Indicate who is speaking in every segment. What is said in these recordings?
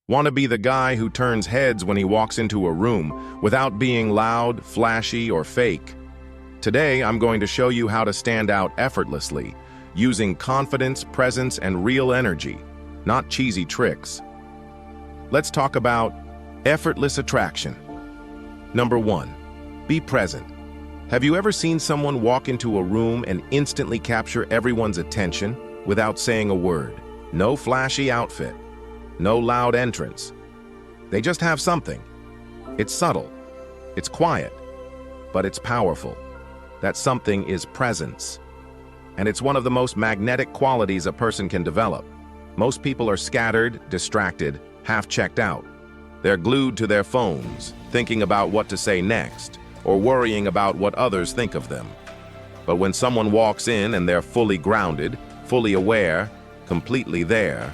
Speaker 1: Want to be the guy who turns heads when he walks into a room without being loud, flashy, or fake? Today, I'm going to show you how to stand out effortlessly, using confidence, presence, and real energy, not cheesy tricks. Let's talk about effortless attraction. Number 1, be present. Have you ever seen someone walk into a room and instantly capture everyone's attention without saying a word? No flashy outfit, no loud entrance. They just have something. It's subtle, it's quiet, but it's powerful. That something is presence. And it's one of the most magnetic qualities a person can develop. Most people are scattered, distracted, half checked out. They're glued to their phones, thinking about what to say next, or worrying about what others think of them. But when someone walks in and they're fully grounded, fully aware, completely there,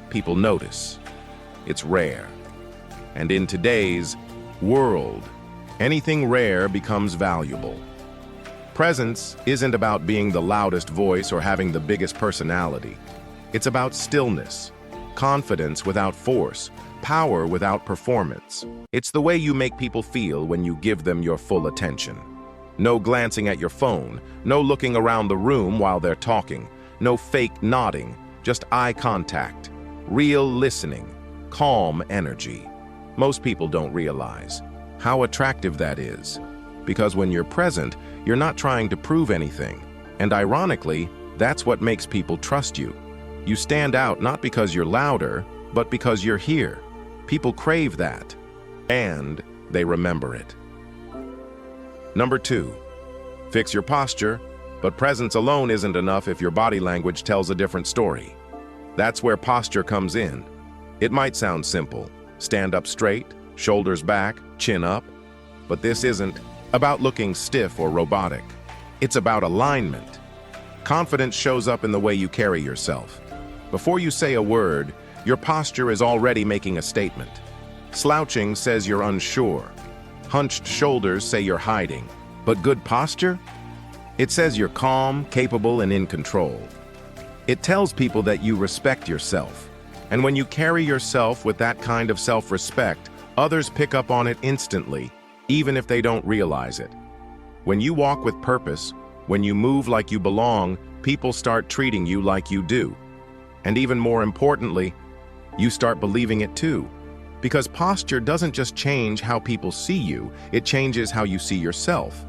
Speaker 1: people notice. It's rare. And in today's world, anything rare becomes valuable. Presence isn't about being the loudest voice or having the biggest personality. It's about stillness, confidence without force, power without performance. It's the way you make people feel when you give them your full attention. No glancing at your phone, no looking around the room while they're talking, no fake nodding, just eye contact, real listening, calm energy. Most people don't realize how attractive that is, because when you're present, you're not trying to prove anything. And ironically, that's what makes people trust you. You stand out not because you're louder, but because you're here. People crave that, and they remember it. Number 2, fix your posture, but presence alone isn't enough if your body language tells a different story. That's where posture comes in. It might sound simple. Stand up straight, shoulders back, chin up. But this isn't about looking stiff or robotic. It's about alignment. Confidence shows up in the way you carry yourself. Before you say a word, your posture is already making a statement. Slouching says you're unsure. Hunched shoulders say you're hiding. But good posture? It says you're calm, capable, and in control. It tells people that you respect yourself. And when you carry yourself with that kind of self-respect, others pick up on it instantly, even if they don't realize it. When you walk with purpose, when you move like you belong, people start treating you like you do. And even more importantly, you start believing it too. Because posture doesn't just change how people see you, it changes how you see yourself.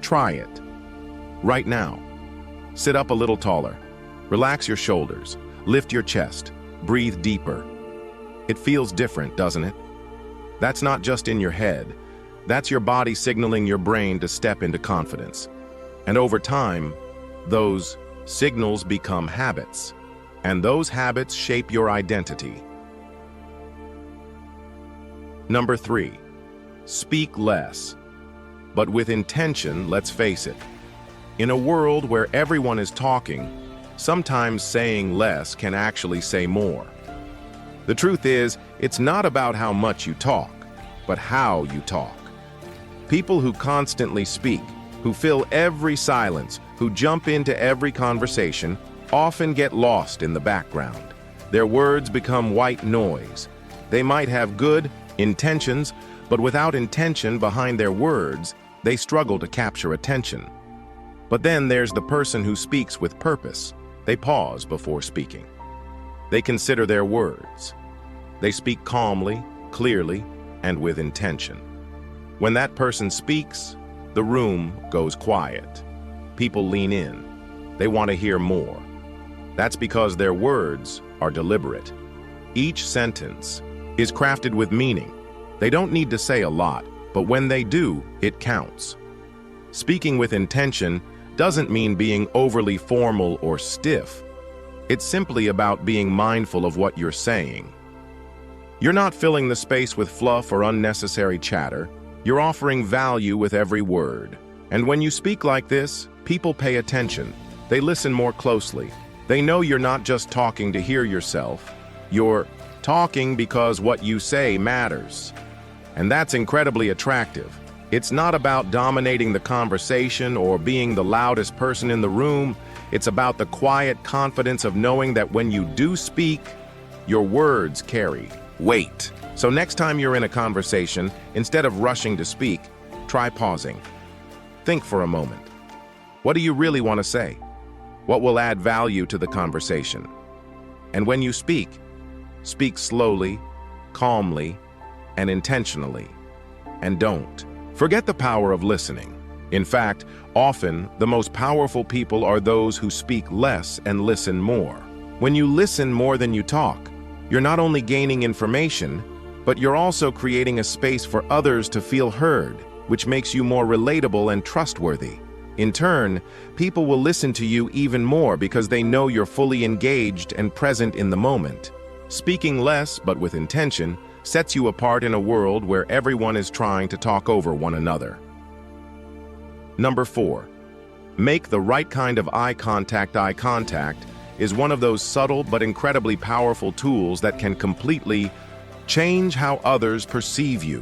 Speaker 1: Try it. Right now. Sit up a little taller. Relax your shoulders. Lift your chest. Breathe deeper. It feels different, doesn't it? That's not just in your head. That's your body signaling your brain to step into confidence. And over time, those signals become habits. And those habits shape your identity. Number 3, speak less. But with intention, let's face it. In a world where everyone is talking, sometimes saying less can actually say more. The truth is, it's not about how much you talk, but how you talk. People who constantly speak, who fill every silence, who jump into every conversation, often get lost in the background. Their words become white noise. They might have good intentions, but without intention behind their words, they struggle to capture attention. But then there's the person who speaks with purpose. They pause before speaking. They consider their words. They speak calmly, clearly, and with intention. When that person speaks, the room goes quiet. People lean in. They want to hear more. That's because their words are deliberate. Each sentence is crafted with meaning. They don't need to say a lot, but when they do, it counts. Speaking with intention doesn't mean being overly formal or stiff. It's simply about being mindful of what you're saying. You're not filling the space with fluff or unnecessary chatter. You're offering value with every word. And when you speak like this, people pay attention. They listen more closely. They know you're not just talking to hear yourself. You're talking because what you say matters. And that's incredibly attractive. It's not about dominating the conversation or being the loudest person in the room. It's about the quiet confidence of knowing that when you do speak, your words carry. Wait. So next time you're in a conversation, instead of rushing to speak, try pausing. Think for a moment. What do you really want to say? What will add value to the conversation? And when you speak, speak slowly, calmly, and intentionally. And don't forget the power of listening. In fact, often the most powerful people are those who speak less and listen more. When you listen more than you talk, you're not only gaining information, but you're also creating a space for others to feel heard, which makes you more relatable and trustworthy. In turn, people will listen to you even more because they know you're fully engaged and present in the moment. Speaking less, but with intention, sets you apart in a world where everyone is trying to talk over one another. Number 4. Make the right kind of eye contact. Eye contact is one of those subtle but incredibly powerful tools that can completely change how others perceive you.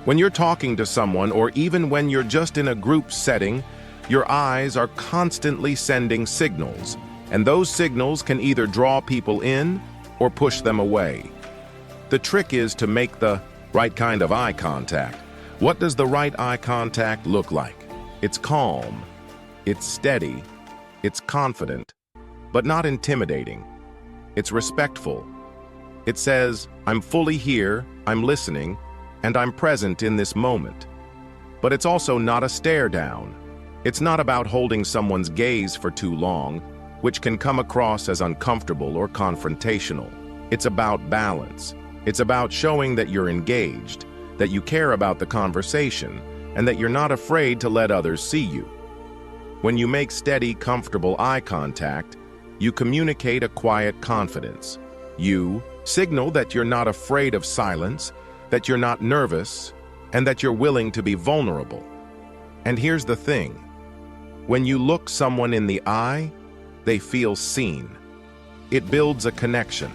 Speaker 1: When you're talking to someone, or even when you're just in a group setting, your eyes are constantly sending signals, and those signals can either draw people in or push them away. The trick is to make the right kind of eye contact. What does the right eye contact look like? It's calm, it's steady, it's confident, but not intimidating. It's respectful. It says, I'm fully here, I'm listening, and I'm present in this moment. But it's also not a stare down. It's not about holding someone's gaze for too long, which can come across as uncomfortable or confrontational. It's about balance. It's about showing that you're engaged, that you care about the conversation, and that you're not afraid to let others see you. When you make steady, comfortable eye contact, you communicate a quiet confidence. You signal that you're not afraid of silence, that you're not nervous, and that you're willing to be vulnerable. And here's the thing. When you look someone in the eye, they feel seen. It builds a connection.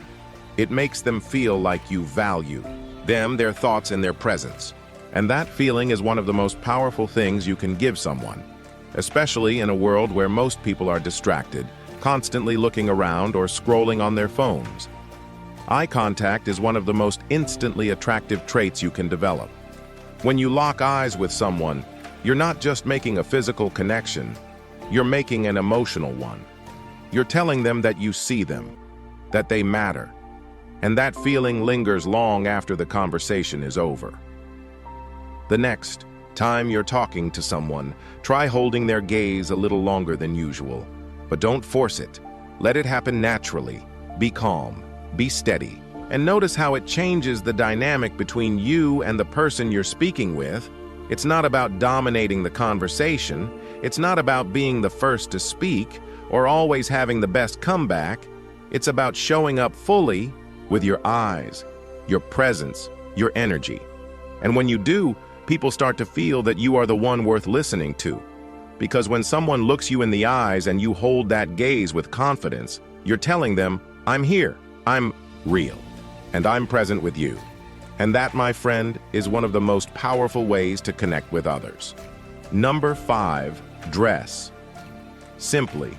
Speaker 1: It makes them feel like you value them, their thoughts, and their presence. And that feeling is one of the most powerful things you can give someone, especially in a world where most people are distracted, constantly looking around or scrolling on their phones. Eye contact is one of the most instantly attractive traits you can develop. When you lock eyes with someone, you're not just making a physical connection, you're making an emotional one. You're telling them that you see them, that they matter, and that feeling lingers long after the conversation is over. The next time you're talking to someone, try holding their gaze a little longer than usual, but don't force it. Let it happen naturally. Be calm, be steady, and notice how it changes the dynamic between you and the person you're speaking with. It's not about dominating the conversation. It's not about being the first to speak or always having the best comeback. It's about showing up fully with your eyes, your presence, your energy. And when you do, people start to feel that you are the one worth listening to. Because when someone looks you in the eyes and you hold that gaze with confidence, you're telling them, I'm here, I'm real, and I'm present with you. And that, my friend, is one of the most powerful ways to connect with others. Number 5, dress. Simply,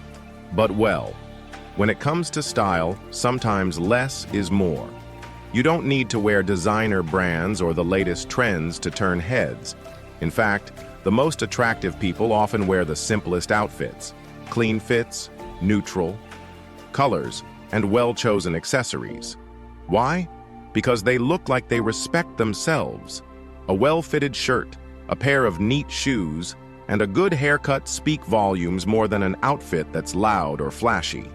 Speaker 1: but well. When it comes to style, sometimes less is more. You don't need to wear designer brands or the latest trends to turn heads. In fact, the most attractive people often wear the simplest outfits, clean fits, neutral colors, and well-chosen accessories. Why? Because they look like they respect themselves. A well-fitted shirt, a pair of neat shoes, and a good haircut speak volumes more than an outfit that's loud or flashy.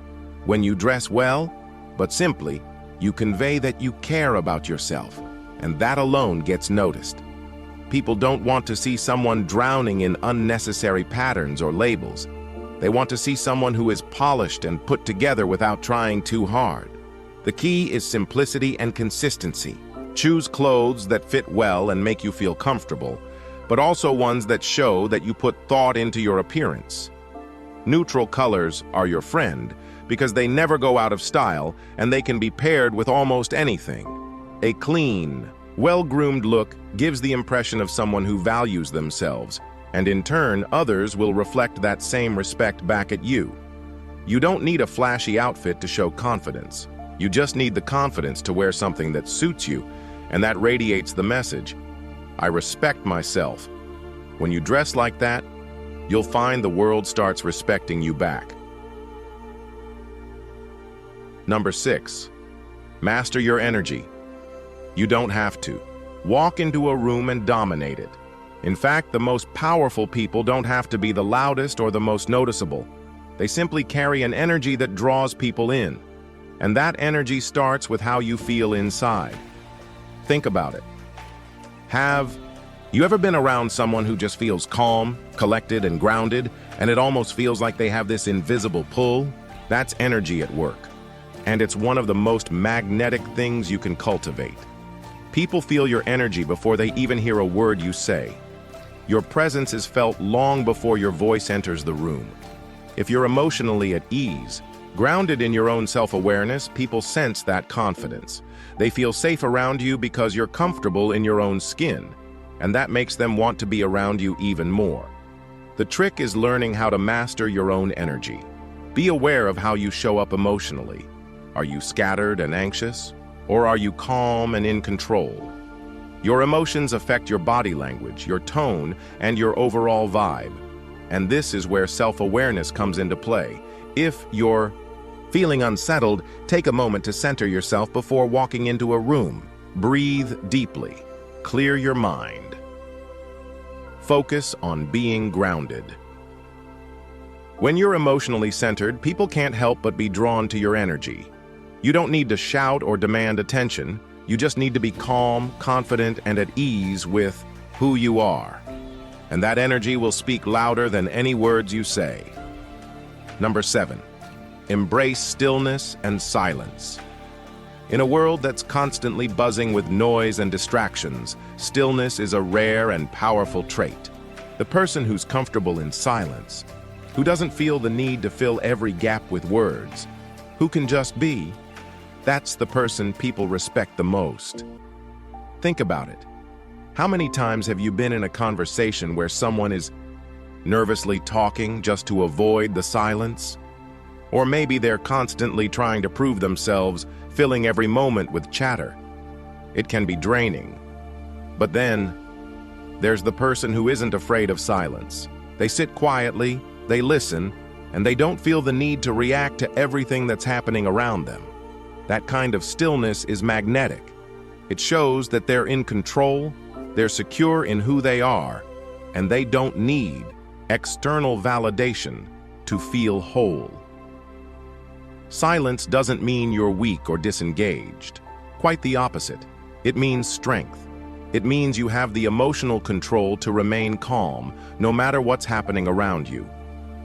Speaker 1: When you dress well, but simply, you convey that you care about yourself, and that alone gets noticed. People don't want to see someone drowning in unnecessary patterns or labels. They want to see someone who is polished and put together without trying too hard. The key is simplicity and consistency. Choose clothes that fit well and make you feel comfortable, but also ones that show that you put thought into your appearance. Neutral colors are your friend because they never go out of style and they can be paired with almost anything. A clean, well-groomed look gives the impression of someone who values themselves, and in turn, others will reflect that same respect back at you. You don't need a flashy outfit to show confidence. You just need the confidence to wear something that suits you, and that radiates the message. I respect myself. When you dress like that, you'll find the world starts respecting you back. Number 6, master your energy. You don't have to. Walk into a room and dominate it. In fact, the most powerful people don't have to be the loudest or the most noticeable. They simply carry an energy that draws people in. And that energy starts with how you feel inside. Think about it. Have you ever been around someone who just feels calm, collected, and grounded, and it almost feels like they have this invisible pull? That's energy at work. And it's one of the most magnetic things you can cultivate. People feel your energy before they even hear a word you say. Your presence is felt long before your voice enters the room. If you're emotionally at ease, grounded in your own self-awareness, people sense that confidence. They feel safe around you because you're comfortable in your own skin, and that makes them want to be around you even more. The trick is learning how to master your own energy. Be aware of how you show up emotionally. Are you scattered and anxious? Or are you calm and in control? Your emotions affect your body language, your tone, and your overall vibe. And this is where self-awareness comes into play. If you're feeling unsettled, take a moment to center yourself before walking into a room. Breathe deeply. Clear your mind. Focus on being grounded. When you're emotionally centered, people can't help but be drawn to your energy. You don't need to shout or demand attention. You just need to be calm, confident, and at ease with who you are. And that energy will speak louder than any words you say. Number 7, embrace stillness and silence. In a world that's constantly buzzing with noise and distractions, stillness is a rare and powerful trait. The person who's comfortable in silence, who doesn't feel the need to fill every gap with words, who can just be, that's the person people respect the most. Think about it. How many times have you been in a conversation where someone is nervously talking just to avoid the silence? Or maybe they're constantly trying to prove themselves, filling every moment with chatter. It can be draining. But then, there's the person who isn't afraid of silence. They sit quietly, they listen, and they don't feel the need to react to everything that's happening around them. That kind of stillness is magnetic. It shows that they're in control, they're secure in who they are, and they don't need external validation to feel whole. Silence doesn't mean you're weak or disengaged. Quite the opposite. It means strength. It means you have the emotional control to remain calm, no matter what's happening around you.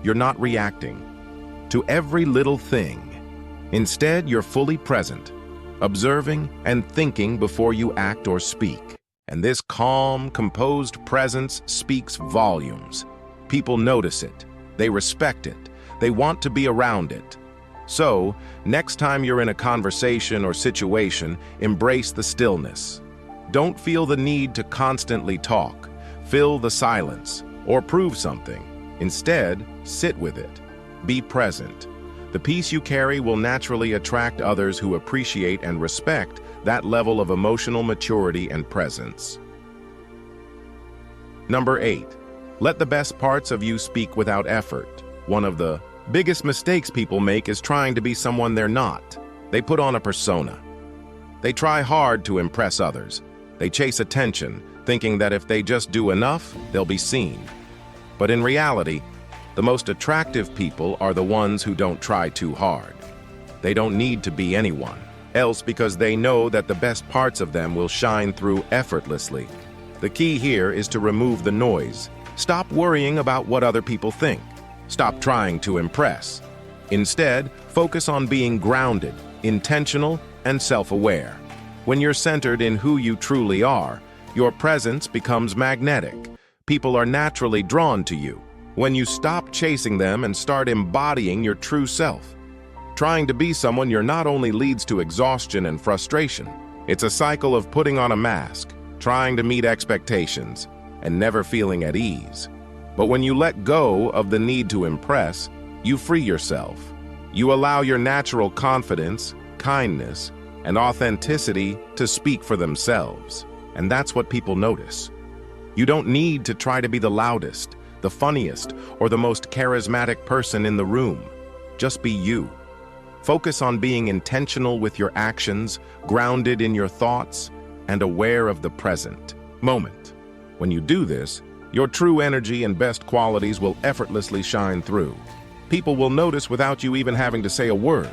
Speaker 1: You're not reacting to every little thing. Instead, you're fully present, observing and thinking before you act or speak. And this calm, composed presence speaks volumes. People notice it. They respect it. They want to be around it. So, next time you're in a conversation or situation, embrace the stillness. Don't feel the need to constantly talk, fill the silence, or prove something. Instead, sit with it. Be present. The peace you carry will naturally attract others who appreciate and respect that level of emotional maturity and presence. Number 8, let the best parts of you speak without effort. One of the biggest mistakes people make is trying to be someone they're not. They put on a persona. They try hard to impress others. They chase attention, thinking that if they just do enough, they'll be seen. But in reality, the most attractive people are the ones who don't try too hard. They don't need to be anyone else because they know that the best parts of them will shine through effortlessly. The key here is to remove the noise. Stop worrying about what other people think. Stop trying to impress. Instead, focus on being grounded, intentional, and self-aware. When you're centered in who you truly are, your presence becomes magnetic. People are naturally drawn to you when you stop chasing them and start embodying your true self. Trying to be someone you're not only leads to exhaustion and frustration. It's a cycle of putting on a mask, trying to meet expectations, and never feeling at ease. But when you let go of the need to impress, you free yourself. You allow your natural confidence, kindness, and authenticity to speak for themselves. And that's what people notice. You don't need to try to be the loudest, the funniest, or the most charismatic person in the room. Just be you. Focus on being intentional with your actions, grounded in your thoughts, and aware of the present moment. When you do this, your true energy and best qualities will effortlessly shine through. People will notice without you even having to say a word.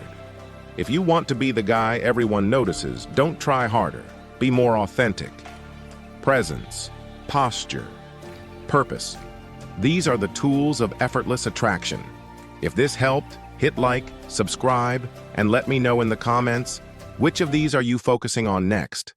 Speaker 1: If you want to be the guy everyone notices, don't try harder. Be more authentic. Presence, posture, purpose. These are the tools of effortless attraction. If this helped, hit like, subscribe, and let me know in the comments, which of these are you focusing on next?